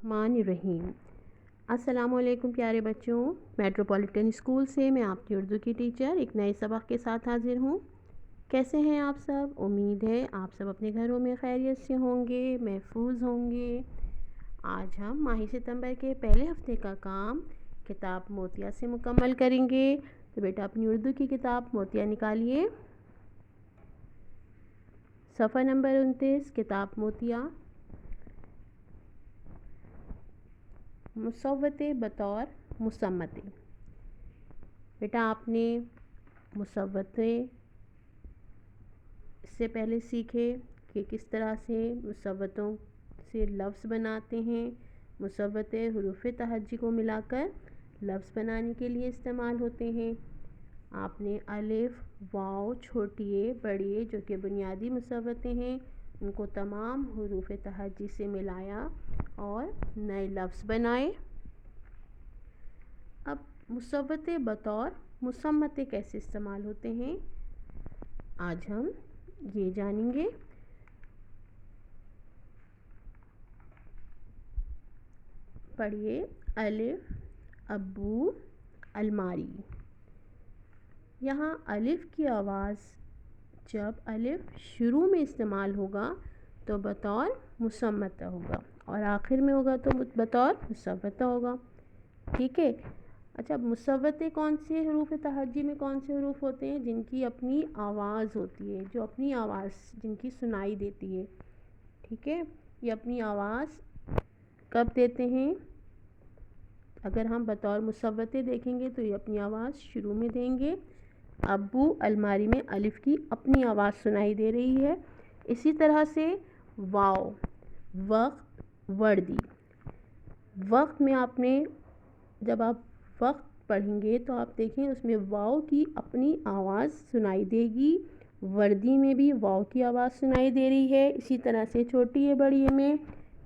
الرحمن الرحیم۔ السلام علیکم پیارے بچوں، میٹروپولیٹن اسکول سے میں آپ کی اردو کی ٹیچر ایک نئے سبق کے ساتھ حاضر ہوں۔ کیسے ہیں آپ سب؟ امید ہے آپ سب اپنے گھروں میں خیریت سے ہوں گے، محفوظ ہوں گے۔ آج ہم ماہ ستمبر کے پہلے ہفتے کا کام کتاب موتیا سے مکمل کریں گے۔ تو بیٹا اپنی اردو کی کتاب موتیا نکالیے، صفحہ نمبر 29، کتاب موتیا۔ مصوتے بطور مصمتے۔ بیٹا آپ نے مصوتے سے پہلے سیکھے کہ کس طرح سے مصوتوں سے لفظ بناتے ہیں۔ مصوتے حروف تہجی کو ملا کر لفظ بنانے کے لیے استعمال ہوتے ہیں۔ آپ نے الف، واو، چھوٹی اے، بڑی اے جو کہ بنیادی مصوتے ہیں ان کو تمام حروف تہجی سے ملایا اور نئے لفظ بنائے۔ اب مصوتے بطور مصمتے کیسے استعمال ہوتے ہیں آج ہم یہ جانیں گے۔ پڑھیے، الف ابو الماری۔ یہاں الف کی آواز جب الف شروع میں استعمال ہوگا تو بطور مصمتہ ہوگا اور آخر میں ہوگا تو بطور مصوتہ ہوگا، ٹھیک ہے۔ اچھا، مصوتے کون سے حروف تہجی میں کون سے حروف ہوتے ہیں؟ جن کی اپنی آواز ہوتی ہے، جو اپنی آواز جن کی سنائی دیتی ہے، ٹھیک ہے۔ یہ اپنی آواز کب دیتے ہیں؟ اگر ہم بطور مصوتے دیکھیں گے تو یہ اپنی آواز شروع میں دیں گے۔ ابو الماری میں الف کی اپنی آواز سنائی دے رہی ہے۔ اسی طرح سے واو، وقت، وردی۔ وقت میں آپ نے جب آپ وقت پڑھیں گے تو آپ دیکھیں اس میں واو کی اپنی آواز سنائی دے گی۔ وردی میں بھی واو کی آواز سنائی دے رہی ہے۔ اسی طرح سے چھوٹی اے بڑی اے میں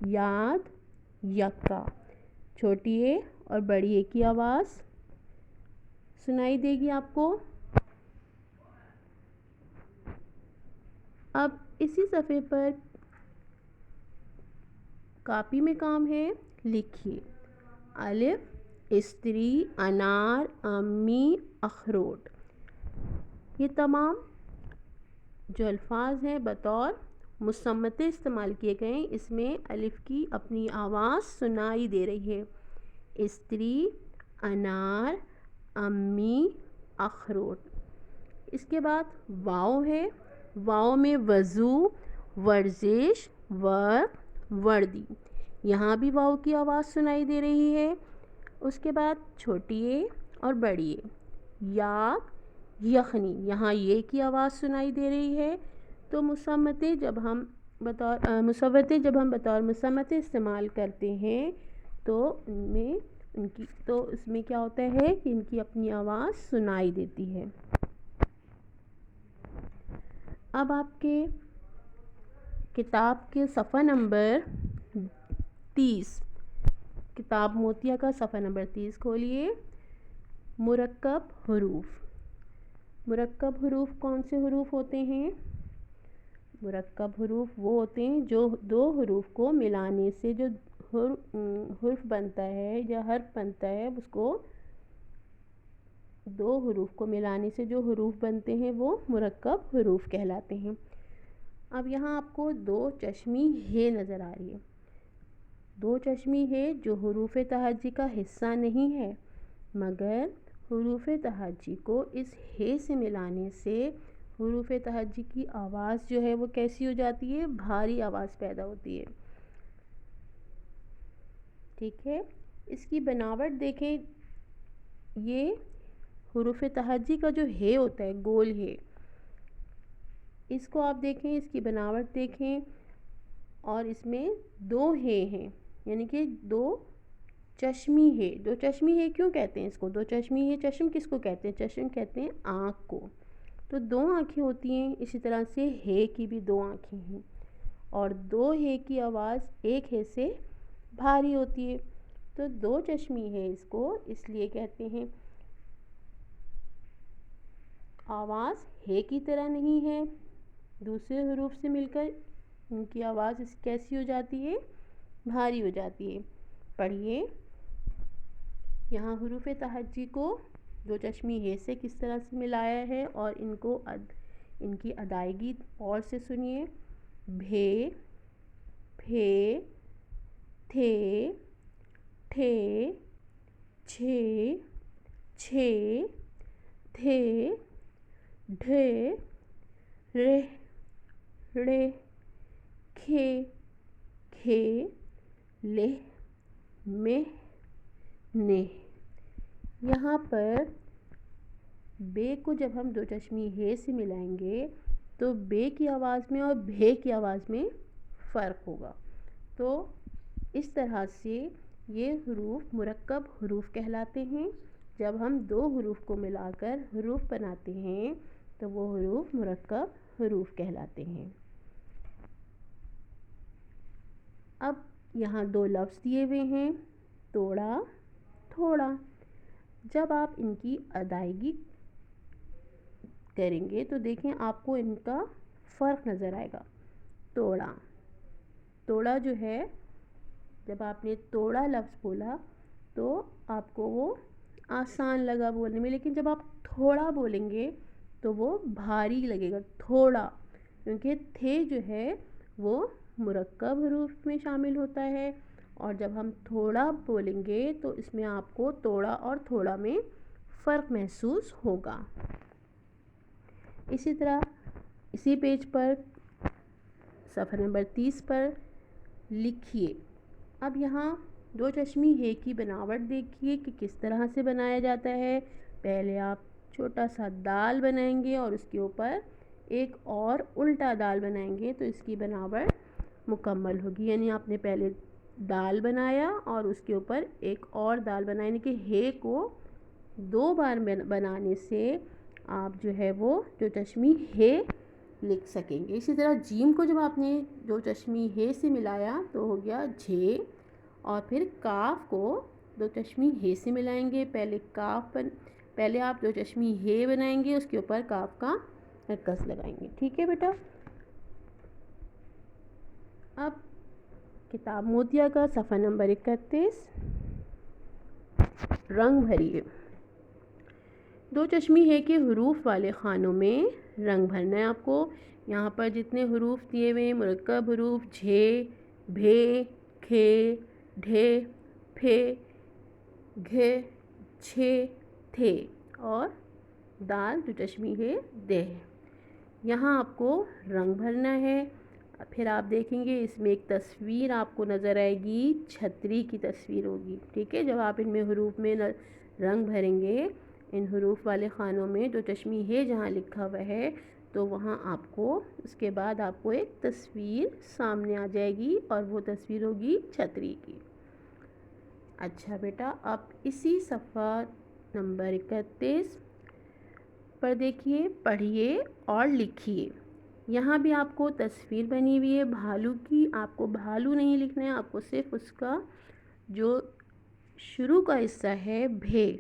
یاد، یکا، چھوٹی اے اور بڑی اے کی آواز سنائی دے گی آپ کو۔ اب اسی صفحے پر کاپی میں کام ہے، لکھیے الف استری، انار، امی، اخروٹ۔ یہ تمام جو الفاظ ہیں بطور مصمتے استعمال کیے گئے ہیں، اس میں الف کی اپنی آواز سنائی دے رہی ہے۔ استری، انار، امی، اخروٹ۔ اس کے بعد واو ہے، واو میں وضو، ورزش، وقت، وردی۔ یہاں بھی واو کی آواز سنائی دے رہی ہے۔ اس کے بعد چھوٹی اے اور بڑی اے، یاد، یخنی، یہاں یہ کی آواز سنائی دے رہی ہے۔ تو مصوتے جب ہم بطور مصمتے استعمال کرتے ہیں تو اس میں کیا ہوتا ہے کہ ان کی اپنی آواز سنائی دیتی ہے۔ اب آپ کے کتاب کے صفحہ نمبر 30، کتاب موتیا کا صفحہ نمبر 30 کھولیے۔ مرکب حروف۔ مرکب حروف کون سے حروف ہوتے ہیں؟ مرکب حروف وہ ہوتے ہیں جو دو حروف کو ملانے سے جو حرف بنتا ہے یا حرف بنتا ہے، اس کو دو حروف کو ملانے سے جو حروف بنتے ہیں وہ مرکب حروف کہلاتے ہیں۔ اب یہاں آپ کو دو چشمی ہے نظر آ رہی ہے۔ دو چشمی ہے جو حروف تہجی کا حصہ نہیں ہے، مگر حروف تہجی کو اس ہے سے ملانے سے حروف تہجی کی آواز جو ہے وہ کیسی ہو جاتی ہے؟ بھاری آواز پیدا ہوتی ہے، ٹھیک ہے۔ اس کی بناوٹ دیکھیں، یہ حروف تہجی کا جو ہے ہوتا ہے گول ہے، اس کو آپ دیکھیں، اس کی بناوٹ دیکھیں اور اس میں دو ہے ہیں، یعنی کہ دو چشمی ہے۔ دو چشمی ہے کیوں کہتے ہیں اس کو؟ دو چشمی ہے، چشم کس کو کہتے ہیں؟ چشم کہتے ہیں آنکھ کو۔ تو دو آنکھیں ہوتی ہیں، اسی طرح سے ہے کی بھی دو آنکھیں ہیں اور دو ہے کی آواز ایک ہے سے بھاری ہوتی ہے۔ تو دو چشمی ہے اس کو اس لیے کہتے ہیں۔ آواز ہے کی طرح نہیں ہے، دوسرے حروف سے مل کر ان کی آواز کیسی ہو جاتی ہے؟ بھاری ہو جاتی ہے۔ پڑھیے یہاں حروف تہجی کو دو چشمی ہے سے کس طرح سے ملایا ہے اور ان کی ادائیگی اور سے سنیے. بھے، پھے، تھے، ٹھے، چھے، چھے، تھے، ڈھے، رہ، ڑے، کھے، کھے، لہ، مہ، نہ. یہاں پر بے کو جب ہم دو چشمی ہے سے ملائیں گے تو بے کی آواز میں اور بھے کی آواز میں فرق ہوگا. تو اس طرح سے یہ حروف مرکب حروف کہلاتے ہیں. جب ہم دو حروف کو ملا کر حروف بناتے ہیں تو وہ حروف مرکب حروف کہلاتے ہیں. اب یہاں دو لفظ دیے ہوئے ہیں، توڑا، تھوڑا. جب آپ ان کی ادائیگی کریں گے تو دیکھیں آپ کو ان کا فرق نظر آئے گا. توڑا، توڑا جو ہے جب آپ نے توڑا لفظ بولا تو آپ کو وہ آسان لگا بولنے میں، لیکن جب آپ تھوڑا بولیں گے تو وہ بھاری لگے گا. تھوڑا، کیونکہ تھے جو ہے وہ مرکب حروف میں شامل ہوتا ہے اور جب ہم تھوڑا بولیں گے تو اس میں آپ کو توڑا اور تھوڑا میں فرق محسوس ہوگا. اسی طرح اسی پیج پر صفحہ نمبر 30 پر لکھیے. اب یہاں دو چشمی ہے کی بناوٹ دیکھیے کہ کس طرح سے بنایا جاتا ہے. پہلے آپ چھوٹا سا دال بنائیں گے اور اس کے اوپر ایک اور الٹا دال بنائیں گے تو اس کی بناوٹ مکمل ہوگی. یعنی آپ نے پہلے دال بنایا اور اس کے اوپر ایک اور دال بنایا، یعنی کہ ہے کو دو بار بنانے سے آپ جو ہے وہ دو چشمی ہے لکھ سکیں گے. اسی طرح جیم کو جب آپ نے دو چشمی ہے سے ملایا تو ہو گیا جھے، اور پھر کاف کو دو چشمی ہے سے ملائیں گے. پہلے آپ دو چشمی ہے بنائیں گے، اس کے اوپر کاف کا رکس لگائیں گے. ٹھیک ہے بیٹا. اب کتاب موتیہ کا صفحہ نمبر 31 رنگ بھریے. دو چشمی ہے کے حروف والے خانوں میں رنگ بھرنا ہے آپ کو. یہاں پر جتنے حروف دیے ہوئے مرکب حروف جھے، بھے، کھے، ڈھے، پھے، گھے، چھے، تھے اور دال دو چشمی ہے دہ. یہاں آپ کو رنگ بھرنا ہے. پھر آپ دیکھیں گے اس میں ایک تصویر آپ کو نظر آئے گی، چھتری کی تصویر ہوگی. ٹھیک ہے. جب آپ ان میں حروف میں رنگ بھریں گے ان حروف والے خانوں میں دو چشمی ہے جہاں لکھا ہوا ہے تو وہاں آپ کو اس کے بعد آپ کو ایک تصویر سامنے آ جائے گی اور وہ تصویر ہوگی چھتری کی. اچھا بیٹا، اب اسی صفحہ نمبر 31 پر دیکھیے، پڑھیے اور لکھیے. یہاں بھی آپ کو تصویر بنی ہوئی ہے بھالو کی. آپ کو بھالو نہیں لکھنا ہے، آپ کو صرف اس کا جو شروع کا حصہ ہے بھے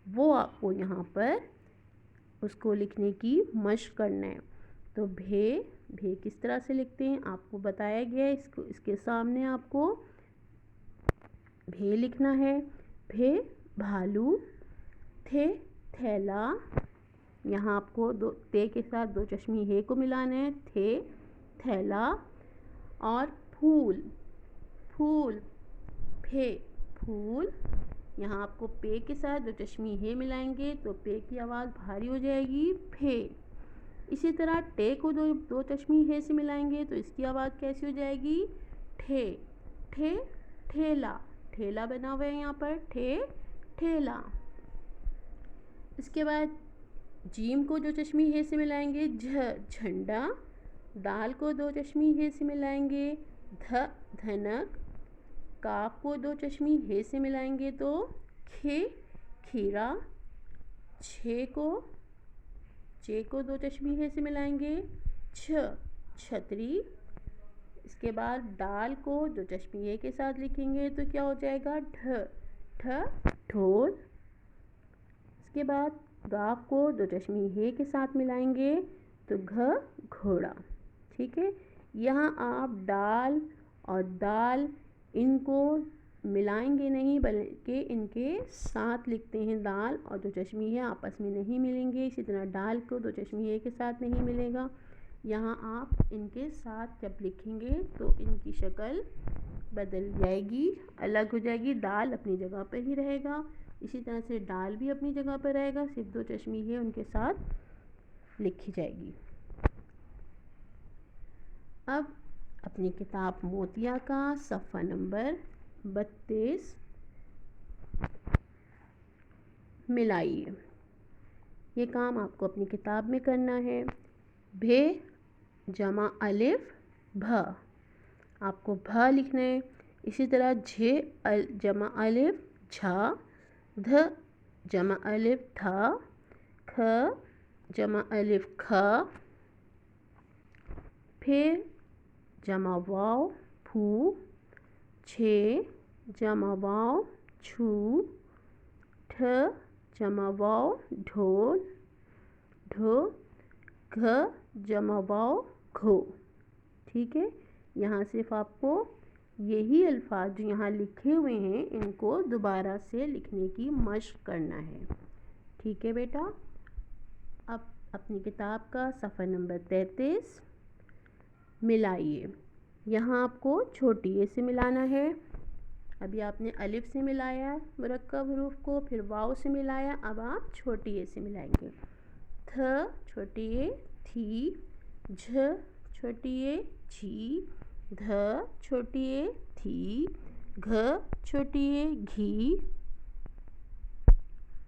وہ آپ کو یہاں پر اس کو لکھنے کی مشق کرنا ہے. تو بھے کس طرح سے لکھتے ہیں آپ کو بتایا گیا ہے. اس کے سامنے آپ کو بھے لکھنا ہے. بھے بھالو، تھے تھیلا. یہاں آپ کو تے کے ساتھ دو چشمی ہے کو ملانا ہے. تھے تھیلا. اور پھول، پھول، پھے پھول. یہاں آپ کو پے کے ساتھ دو چشمی ہے ملائیں گے تو پے کی آواز بھاری ہو جائے گی، پھے. اسی طرح ٹے کو دو چشمی ہے سے ملائیں گے تو اس کی آواز کیسی ہو جائے گی، ٹھے. ٹھے ٹھیلا. ٹھیلا بنا ہوا ہے یہاں پر، ٹھے ٹھیلا. اس کے بعد جیم کو دو چشمی ہے سے ملائیں گے، جھنڈا. دال کو دو چشمی ہے سے ملائیں گے، دھنک. کاف کو دو چشمی ہے سے ملائیں گے تو کھے کھیرا. چے کو دو چشمی ہے سے ملائیں گے، چھتری. اس کے بعد دال کو دو چشمی ہے کے ساتھ لکھیں گے تو کیا ہو جائے گا، ڈھول. اس کے بعد گاف کو دو چشمی ہے کے ساتھ ملائیں گے تو گھوڑا. ٹھیک ہے. یہاں آپ ڈال اور دال ان کو ملائیں گے نہیں بلکہ ان کے ساتھ لکھتے ہیں. دال اور دو چشمی ہے آپس میں نہیں ملیں گے. اسی طرح ڈال کو دو چشمی ہے کے ساتھ نہیں ملے گا. یہاں آپ ان کے ساتھ جب لکھیں گے تو ان کی شکل بدل جائے گی, الگ ہو جائے گی. دال اپنی جگہ پہ ہی رہے گا, اسی طرح سے ڈال بھی اپنی جگہ پہ رہے گا, صرف دو چشمی ہے ان کے ساتھ لکھی جائے گی. اب اپنی کتاب موتیا کا صفحہ نمبر 32 ملائیے. یہ کام آپ کو اپنی کتاب میں کرنا ہے. بھے جمع الف بھ, آپ کو بھ لکھنا ہے. اسی طرح جھے جمع الف جھا, دھ جمع الف دھا, کھ جمع الف کھا, پھے جمع واو پھو, چھے جمع واو چھو, ٹھ جمع واو ڈھول ڈھو, گھ جمع واو گھو. ٹھیک ہے, یہاں صرف آپ کو یہی الفاظ جو یہاں لکھے ہوئے ہیں ان کو دوبارہ سے لکھنے کی مشق کرنا ہے. ٹھیک ہے بیٹا. اب اپنی کتاب کا صفحہ نمبر 33 ملائیے. یہاں آپ کو چھوٹی اے سے ملانا ہے. ابھی آپ نے الف سے ملایا مرکب حروف کو, پھر واو سے ملایا, اب آپ چھوٹی اے سے ملائیں گے. تھ چھوٹی اے تھی, جھ چھوٹی اے جھی, دھ چھوٹی اے تھی, گھ چھوٹی اے گھی.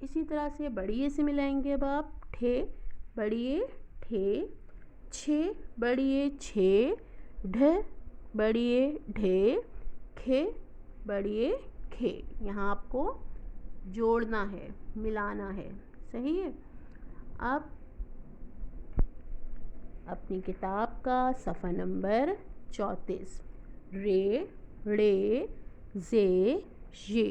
اسی طرح سے بڑی اے سے ملائیں گے. اب آپ ٹھے بڑی اے ٹھے, چھے بڑی اے چھے, ڈھ بڑی اے ڈھے, کھے بڑی اے کھے. یہاں آپ کو جوڑنا ہے, ملانا ہے. صحیح ہے. اب اپنی کتاب کا صفحہ نمبر 34 رے ڑے زے ژے.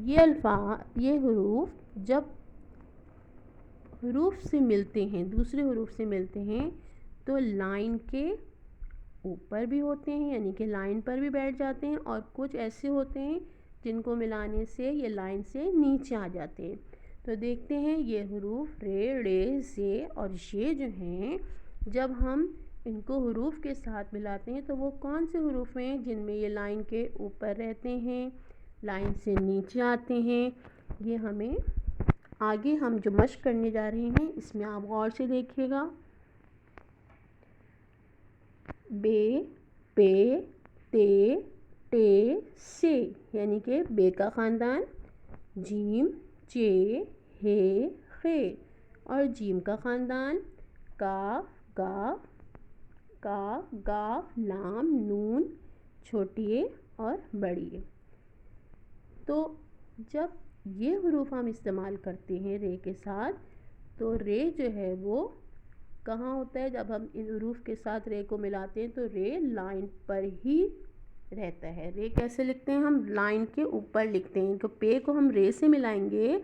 یہ حروف جب حروف سے ملتے ہیں, دوسرے حروف سے ملتے ہیں, تو لائن کے اوپر بھی ہوتے ہیں, یعنی کہ لائن پر بھی بیٹھ جاتے ہیں, اور کچھ ایسے ہوتے ہیں جن کو ملانے سے یہ لائن سے نیچے آ جاتے ہیں. تو دیکھتے ہیں یہ حروف رے ڑے زے اور یہ جو ہیں, جب ہم ان کو حروف کے ساتھ ملاتے ہیں تو وہ کون سے حروف ہیں جن میں یہ لائن کے اوپر رہتے ہیں, لائن سے نیچے آتے ہیں. یہ ہمیں آگے ہم جو مشق کرنے جا رہے ہیں اس میں آپ غور سے دیکھیے گا. بے پے تے ٹے سے, یعنی کہ بے کا خاندان جیم چے ہے خے, اور جیم کا خاندان کاف گاف لام نون چھوٹی اے اور بڑی اے. تو جب یہ حروف ہم استعمال کرتے ہیں رے کے ساتھ, تو رے جو ہے وہ کہاں ہوتا ہے؟ جب ہم ان حروف کے ساتھ رے کو ملاتے ہیں تو رے لائن پر ہی رہتا ہے. رے کیسے لکھتے ہیں؟ ہم لائن کے اوپر لکھتے ہیں. تو پے کو ہم رے سے ملائیں گے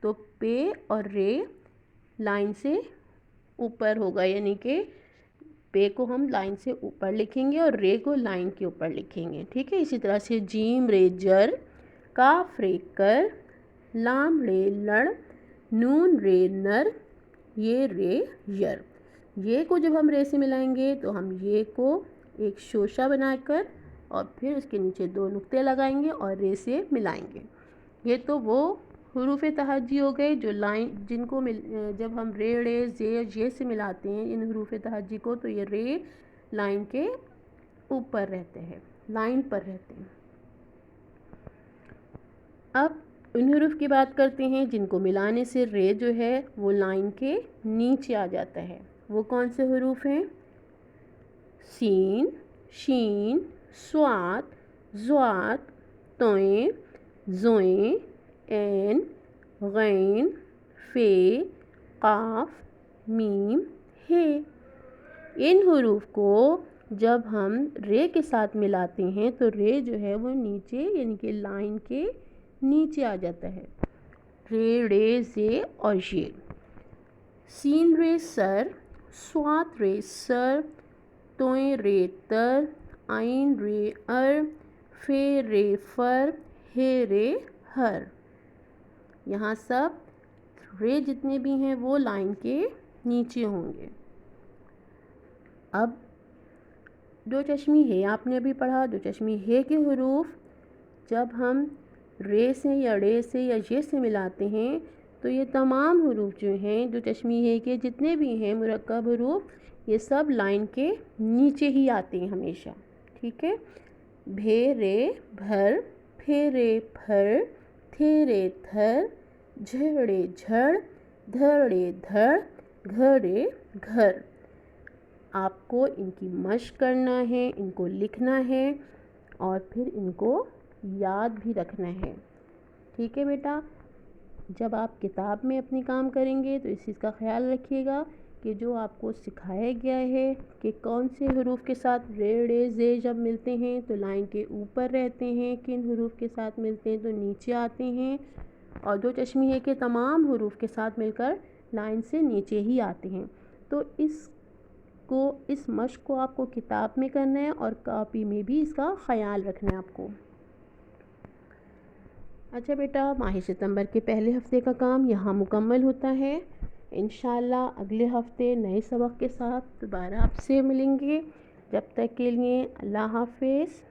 تو پے اور رے لائن سے اوپر ہوگا, یعنی کہ پے کو ہم لائن سے اوپر لکھیں گے اور رے کو لائن کے اوپر لکھیں گے. ٹھیک ہے. اسی طرح سے جیم رے جر, کاف رے کر, لام رے لڑ, نون رے نر, یہ رے یر. یہ کو جب ہم رے سے ملائیں گے تو ہم یہ کو ایک شوشہ بنا کر اور پھر اس کے نیچے 2 نقطے لگائیں گے اور رے سے ملائیں گے. یہ تو وہ حروف تہجی ہو گئے جو لائن جن کو جب ہم رے ڑے زے یہ سے ملاتے ہیں ان حروف تہجی کو, تو یہ رے لائن کے اوپر رہتے ہیں, لائن پر رہتے ہیں. اب ان حروف کی بات کرتے ہیں جن کو ملانے سے رے جو ہے وہ لائن کے نیچے آ جاتا ہے. وہ کون سے حروف ہیں؟ سین, شین, صاد, ضاد, طیں, زوئیں, عین, غین, فے, قاف, میم, ہے. ان حروف کو جب ہم رے کے ساتھ ملاتے ہیں تو رے جو ہے وہ نیچے, یعنی کہ لائن کے نیچے آ جاتا ہے. رے ڑے زے اور یہ. سین رے سر, صاد رے سر, طیں رے تر, عین رے ار, فے رے فر، ہے رے ہر. یہاں سب رے جتنے بھی ہیں وہ لائن کے نیچے ہوں گے. اب دو چشمی ہے آپ نے ابھی پڑھا. دو چشمی ہے کے حروف جب ہم رے سے یا ڑے سے یا یہ سے ملاتے ہیں تو یہ تمام حروف جو ہیں دو چشمی ہے کے جتنے بھی ہیں مرکب حروف یہ سب لائن کے نیچے ہی آتے ہیں ہمیشہ. ٹھیک ہے. بھے رے بھر، پھے رے پھر، تھے رے تھر، جھڑے جھڑ، دھڑے دھڑ، گھرے گھر. آپ کو ان کی مشق کرنا ہے، ان کو لکھنا ہے اور پھر ان کو یاد بھی رکھنا ہے. ٹھیک ہے بیٹا. جب آپ کتاب میں اپنی کام کریں گے تو اس چیز کا خیال رکھیے گا کہ جو آپ کو سکھایا گیا ہے کہ کون سے حروف کے ساتھ رے ڑے زے جب ملتے ہیں تو لائن کے اوپر رہتے ہیں، کن حروف کے ساتھ ملتے ہیں تو نیچے آتے ہیں، اور دو چشمی ہے کہ تمام حروف کے ساتھ مل کر لائن سے نیچے ہی آتے ہیں. تو اس مشق کو آپ کو کتاب میں کرنا ہے اور کاپی میں بھی اس کا خیال رکھنا ہے آپ کو. اچھا بیٹا، ماہ ستمبر کے پہلے ہفتے کا کام یہاں مکمل ہوتا ہے. انشاءاللہ اگلے ہفتے نئے سبق کے ساتھ دوبارہ آپ سے ملیں گے. جب تک کے لیے اللہ حافظ.